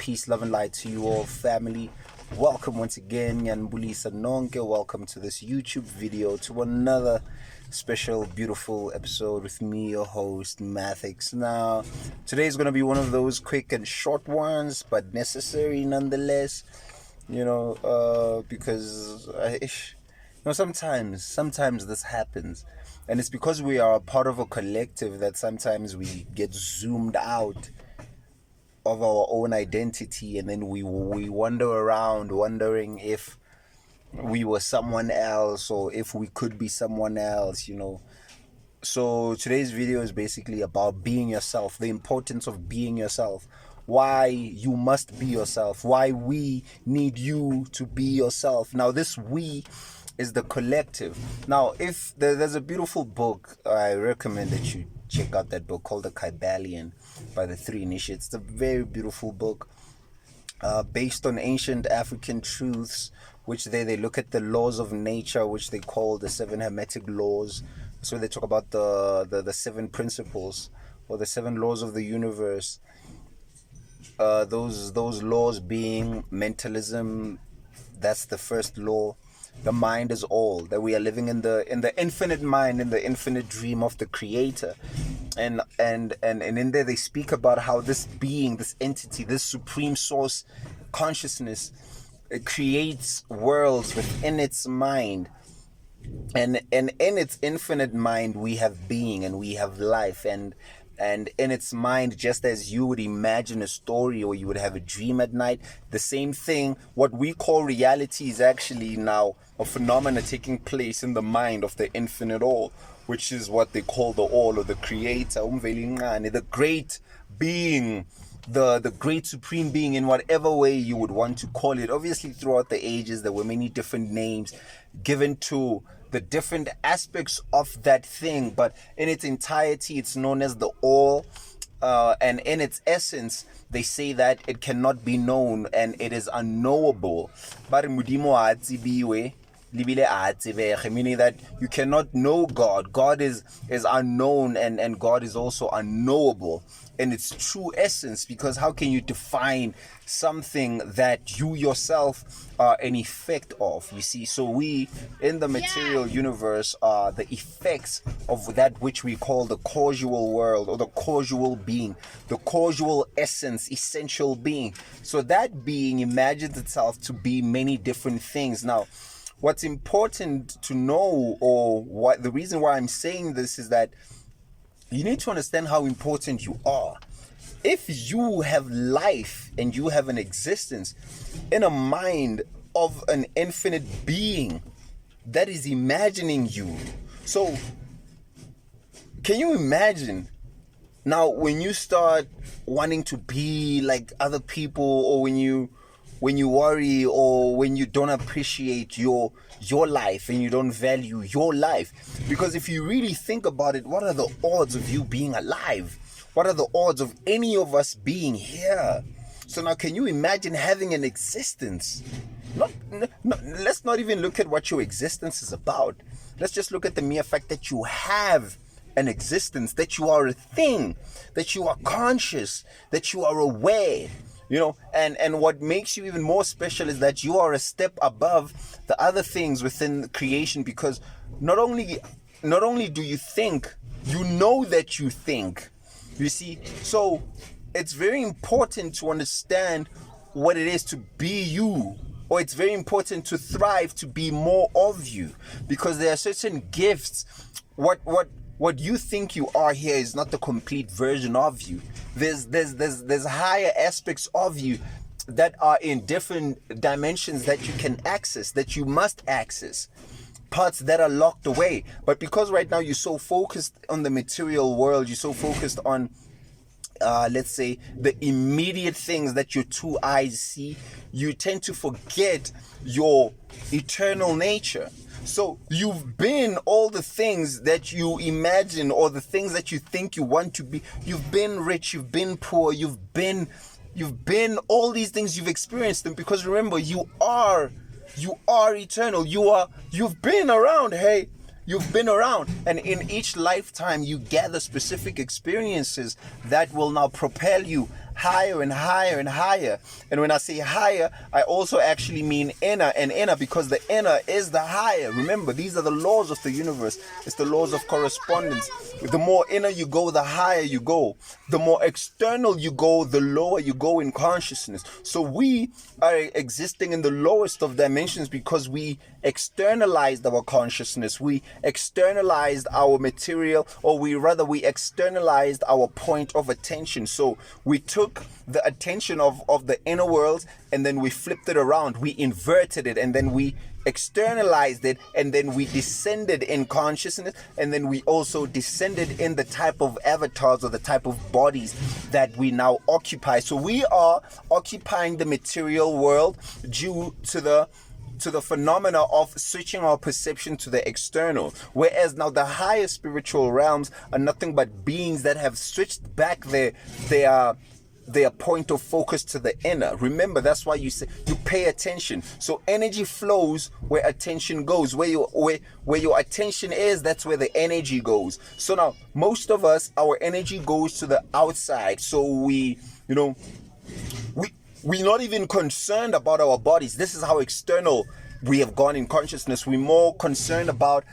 peace, love, and light to you all, family. Welcome once again, Nyanbulisa Nonke. Welcome to this YouTube video, to another special, beautiful episode with me, your host, Mathix. Now, today is going to be one of those quick and short ones, but necessary nonetheless. Because sometimes this happens, and it's because we are a part of a collective that sometimes we get zoomed out of our own identity, and then we wander around wondering if we were someone else or if we could be someone else. So today's video is basically about being yourself, the importance of being yourself, why you must be yourself, why we need you to be yourself. Now, this we is the collective. Now, if there's a beautiful book, I recommend that you check out that book called The Kybalion by the Three Initiates. It's a very beautiful book based on ancient African truths, which they look at the laws of nature, which they call the seven hermetic laws. So they talk about the seven principles or the seven laws of the universe. Those laws being mentalism, that's the first law. The mind is all, that we are living in the infinite mind, in the infinite dream of the creator. And in there they speak about how this being, this entity, this supreme source consciousness, it creates worlds within its mind. And in its infinite mind we have being and we have life, and in its mind, just as you would imagine a story or you would have a dream at night, the same thing, what we call reality, is actually now a phenomena taking place in the mind of the infinite all, which is what they call the all, or the creator, the great being, the great supreme being, in whatever way you would want to call it. Obviously, throughout the ages, there were many different names given to the different aspects of that thing, but in its entirety it's known as the all, and in its essence they say that it cannot be known and it is unknowable. But meaning that you cannot know God. God is unknown, and God is also unknowable in its true essence, because how can you define something that you yourself are an effect of? You see, so we in the material universe are the effects of that which we call the causal world, or the causal being, the causal essence, essential being. So that being imagines itself to be many different things. Now, what's important to know, or what the reason why I'm saying this, is that you need to understand how important you are. If you have life and you have an existence in a mind of an infinite being that is imagining you, so can you imagine now when you start wanting to be like other people, or when you worry, or when you don't appreciate your life and you don't value your life? Because if you really think about it, what are the odds of you being alive? What are the odds of any of us being here? So now, can you imagine having an existence? Let's not even look at what your existence is about. Let's just look at the mere fact that you have an existence, that you are a thing, that you are conscious, that you are aware. And what makes you even more special is that you are a step above the other things within creation, because not only do you think, you know that you think. You see, so it's very important to understand what it is to be you, or it's very important to thrive to be more of you, because there are certain gifts. What you think you are here is not the complete version of you. There's higher aspects of you that are in different dimensions that you can access, that you must access, parts that are locked away. But because right now you're so focused on the material world, you're so focused on let's say the immediate things that your two eyes see, you tend to forget your eternal nature. So you've been all the things that you imagine, or the things that you think you want to be. You've been rich, you've been poor, you've been all these things. You've experienced them, because remember, you are eternal. You've been around. Hey, you've been around, and in each lifetime you gather specific experiences that will now propel you higher and higher and higher. And when I say higher, I also actually mean inner and inner, because the inner is the higher. Remember, these are the laws of the universe. It's the laws of correspondence. The more inner you go, the higher you go. The more external you go, the lower you go in consciousness. So we are existing in the lowest of dimensions because we externalized our consciousness. We externalized our material, or we externalized our point of attention. So we took the attention of the inner world, and then we flipped it around. We inverted it, and then we externalized it, and then we descended in consciousness, and then we also descended in the type of avatars or the type of bodies that we now occupy. So we are occupying the material world due to the phenomena of switching our perception to the external, whereas now the higher spiritual realms are nothing but beings that have switched back their point of focus to the inner. Remember, that's why you say you pay attention. So energy flows where attention goes. Where your attention is, that's where the energy goes. So now most of us, our energy goes to the outside. So we're not even concerned about our bodies. This is how external we have gone in consciousness. We're more concerned about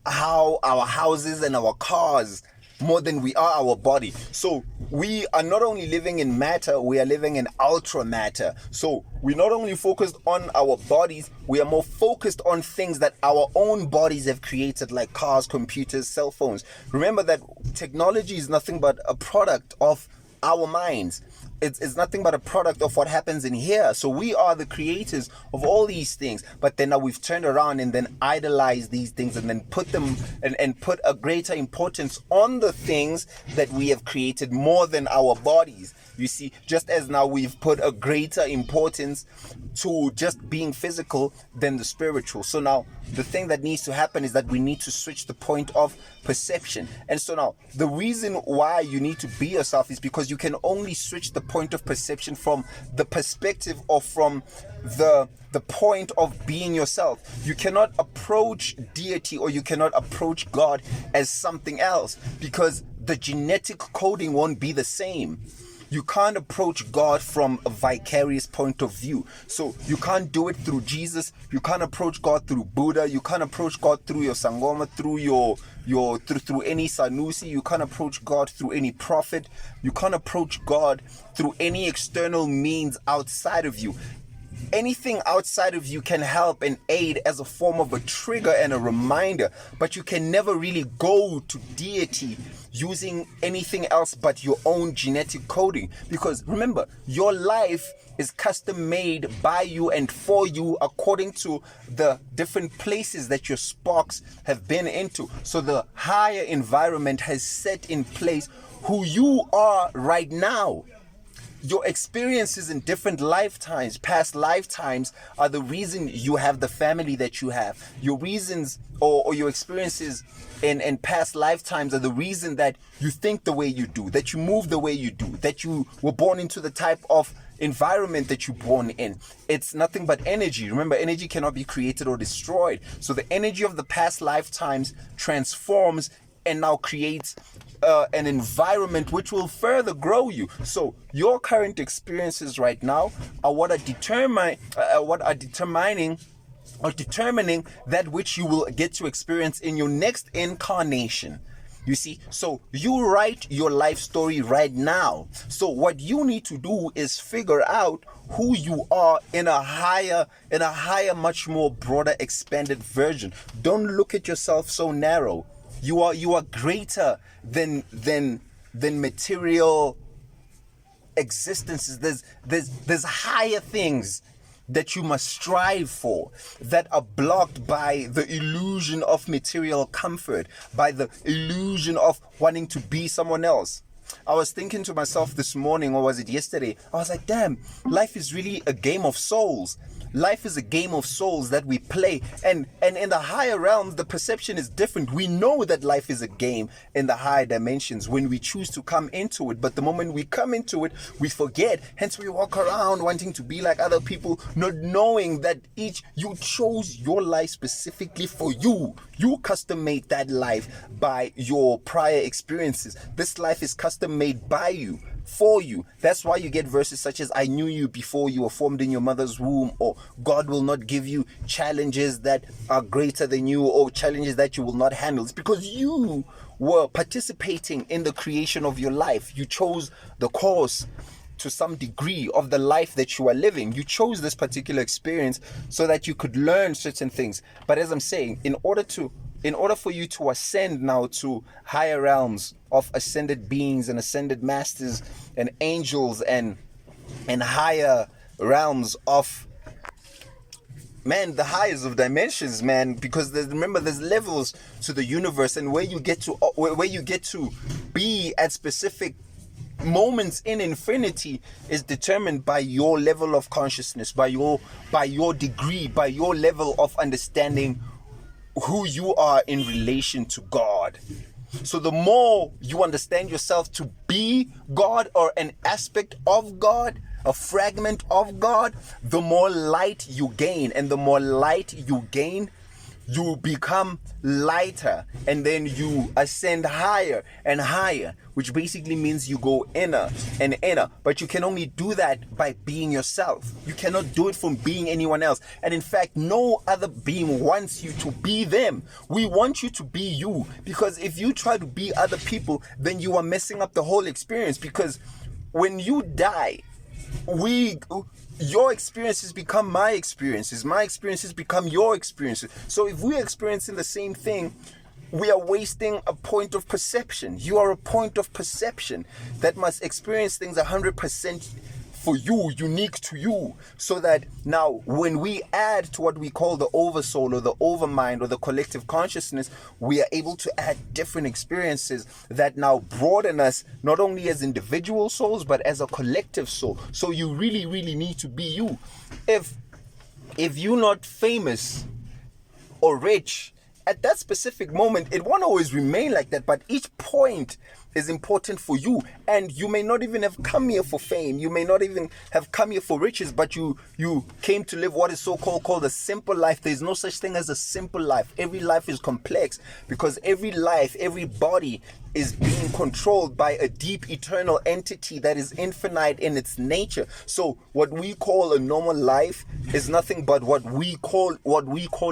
how our houses and our cars more than we are our body. So we are not only living in matter, we are living in ultra matter. So we're not only focused on our bodies, we are more focused on things that our own bodies have created, like cars, computers, cell phones. Remember that technology is nothing but a product of our minds. It's nothing but a product of what happens in here. So we are the creators of all these things, but then now we've turned around and then idolized these things, and then put them and put a greater importance on the things that we have created more than our bodies. You see, just as now we've put a greater importance to just being physical than the spiritual. So now the thing that needs to happen is that we need to switch the point of perception. And so now the reason why you need to be yourself is because you can only switch the point of perception from the perspective or from the point of being yourself. You cannot approach deity, or you cannot approach God as something else, because the genetic coding won't be the same. You can't approach God from a vicarious point of view. So you can't do it through Jesus. You can't approach God through Buddha. You can't approach God through your Sangoma, through any Sanusi. You can't approach God through any prophet. You can't approach God through any external means outside of you. Anything outside of you can help and aid as a form of a trigger and a reminder, but you can never really go to deity using anything else but your own genetic coding. Because remember, your life is custom made by you and for you according to the different places that your sparks have been into. So the higher environment has set in place who you are right now. Your experiences in different lifetimes, past lifetimes, are the reason you have the family that you have. Your reasons or your experiences in past lifetimes are the reason that you think the way you do, that you move the way you do, that you were born into the type of environment that you're born in. It's nothing but energy. Remember, energy cannot be created or destroyed. So the energy of the past lifetimes transforms and now creates an environment which will further grow you. So your current experiences right now are what are determining that which you will get to experience in your next incarnation. You see, so you write your life story right now. So what you need to do is figure out who you are in a higher, much more broader, expanded version. Don't look at yourself so narrow. You are greater than material existences. There's higher things that you must strive for, that are blocked by the illusion of material comfort, by the illusion of wanting to be someone else. I was thinking to myself this morning, or was it yesterday? I was like, damn, life is really a game of souls. Life is a game of souls that we play, and in the higher realms the perception is different. We know that life is a game in the higher dimensions when we choose to come into it, but the moment we come into it we forget. Hence we walk around wanting to be like other people, not knowing that you chose your life specifically for you. You custom made that life by your prior experiences. This life is custom made by you. for you. That's why you get verses such as, I knew you before you were formed in your mother's womb, or God will not give you challenges that are greater than you, or challenges that you will not handle. It's because you were participating in the creation of your life. You chose the course to some degree of the life that you are living. You chose this particular experience so that you could learn certain things. But as I'm saying, in order for you to ascend now to higher realms of ascended beings and ascended masters and angels and higher realms of, man, the highest of dimensions, man, because remember, there's levels to the universe, and where you get to be at specific moments in infinity is determined by your level of consciousness, by your degree, by your level of understanding who you are in relation to God. So the more you understand yourself to be God, or an aspect of God, a fragment of God, the more light you gain. And the more light you gain, you become lighter, and then you ascend higher and higher, which basically means you go inner and inner. But you can only do that by being yourself. You cannot do it from being anyone else. And in fact, no other being wants you to be them. We want you to be you, because if you try to be other people, then you are messing up the whole experience. Because when you die, your experiences become my experiences become your experiences. So if we're experiencing the same thing, we are wasting a point of perception. You are a point of perception that must experience things 100% for you, unique to you, so that now when we add to what we call the oversoul or the overmind or the collective consciousness, we are able to add different experiences that now broaden us, not only as individual souls but as a collective soul. So you really, really need to be you. If you're not famous or rich at that specific moment, it won't always remain like that, but each point is important for you. And you may not even have come here for fame, you may not even have come here for riches, but you came to live what is called a simple life. There's no such thing as a simple life. Every life is complex, because every life, every body is being controlled by a deep eternal entity that is infinite in its nature. So what we call a normal life is nothing but what we call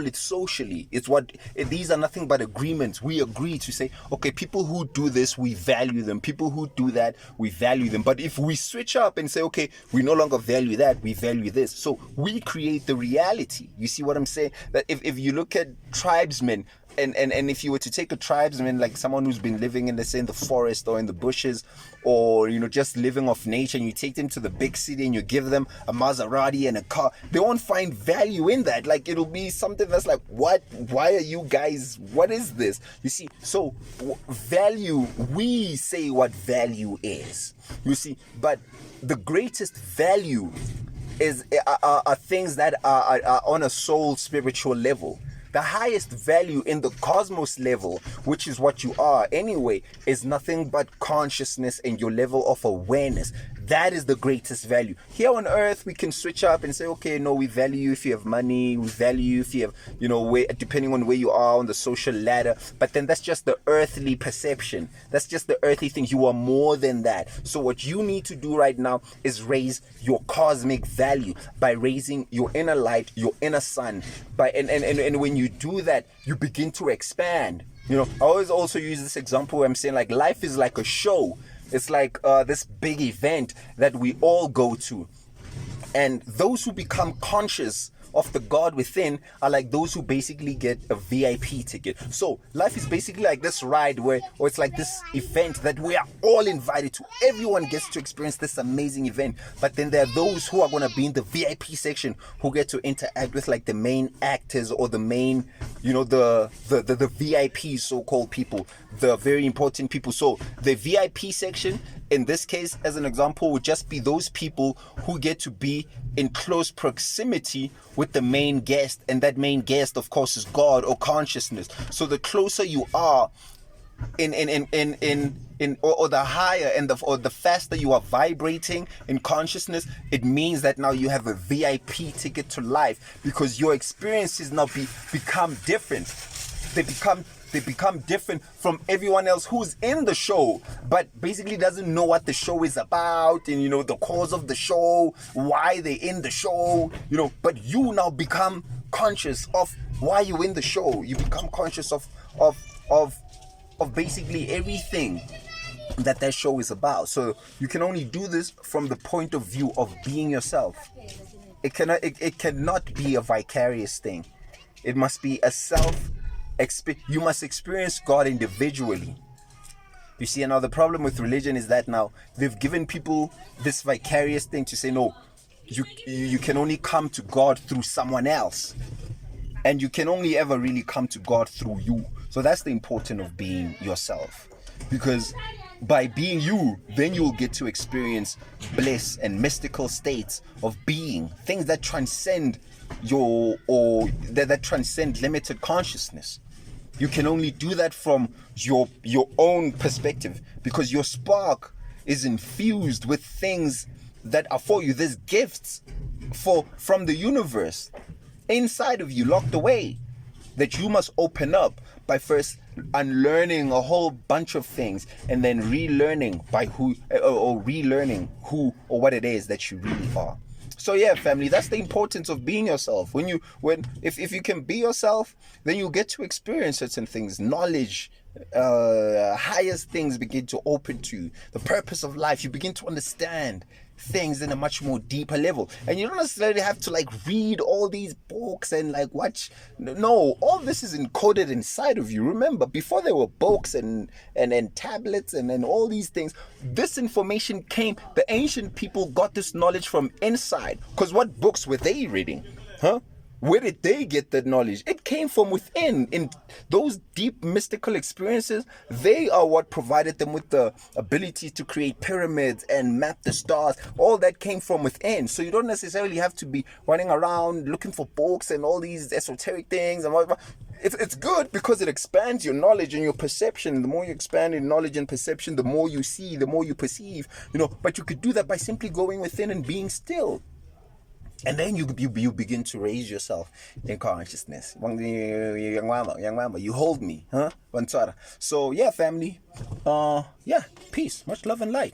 it socially. These are nothing but agreements. We agree to say, okay, people who do this, we value them. People who do that, we value them. But if we switch up and say, okay, we no longer value that, we value this. So we create the reality. You see what I'm saying? That if you look at tribesmen, and if you were to take a tribesman, like someone who's been living in, let's say, in the forest or in the bushes, or just living off nature, and you take them to the big city and you give them a Maserati and a car, they won't find value in that. Like, it'll be something that's like, what? Why are you guys? What is this? You see, so value, we say what value is. You see, but the greatest value are things that are on a soul spiritual level. The highest value in the cosmos level, which is what you are anyway, is nothing but consciousness and your level of awareness. That is the greatest value. Here on earth, we can switch up and say, okay, no, we value you if you have money, we value you if you have, depending on where you are on the social ladder. But then that's just the earthly perception. That's just the earthly thing. You are more than that. So what you need to do right now is raise your cosmic value by raising your inner light, your inner sun. And when you do that, you begin to expand. I always also use this example where I'm saying, like, life is like a show. It's like this big event that we all go to. And those who become conscious of the God within are like those who basically get a VIP ticket. So life is basically like this ride or it's like this event that we are all invited to. Everyone gets to experience this amazing event. But then there are those who are going to be in the VIP section who get to interact with like the main actors or the main, the VIPs, so-called people, the very important people. So the VIP section, in this case, as an example, would just be those people who get to be in close proximity with the main guest, and that main guest, of course, is God or consciousness. So the closer you are or the higher or the faster you are vibrating in consciousness, it means that now you have a VIP ticket to life, because your experiences now become different. They become They become different from everyone else who's in the show, but basically doesn't know what the show is about, and the cause of the show, why they're in the show, but you now become conscious of why you're in the show. You become conscious of basically everything that show is about. So you can only do this from the point of view of being yourself. It cannot be a vicarious thing. It must be a you must experience God individually. You see, now the problem with religion is that now they've given people this vicarious thing to say, no, you can only come to God through someone else, and you can only ever really come to God through you. So that's the importance of being yourself, because by being you, then you'll get to experience bliss and mystical states of being, things that transcend that transcend limited consciousness. You can only do that from your own perspective, because your spark is infused with things that are for you. There's gifts from the universe inside of you, locked away, that you must open up by first unlearning a whole bunch of things, and then relearning who or what it is that you really are. So yeah, family, that's the importance of being yourself. If you can be yourself, then you get to experience certain things, knowledge, highest things begin to open to you. The purpose of life, you begin to understand things in a much more deeper level, and you don't necessarily have to read all these books and watch. No, all this is encoded inside of you. Remember, before there were books and tablets and all these things, this information came. The ancient people got this knowledge from inside, because what books were they reading? Where did they get that knowledge? It came from within. In those deep mystical experiences, they are what provided them with the ability to create pyramids and map the stars. All that came from within. So you don't necessarily have to be running around looking for books and all these esoteric things and whatever. It's good because it expands your knowledge and your perception. The more you expand in knowledge and perception, the more you see, the more you perceive. But you could do that by simply going within and being still. And then you begin to raise yourself in consciousness. You hold me, huh? So yeah, family. Peace. Much love and light.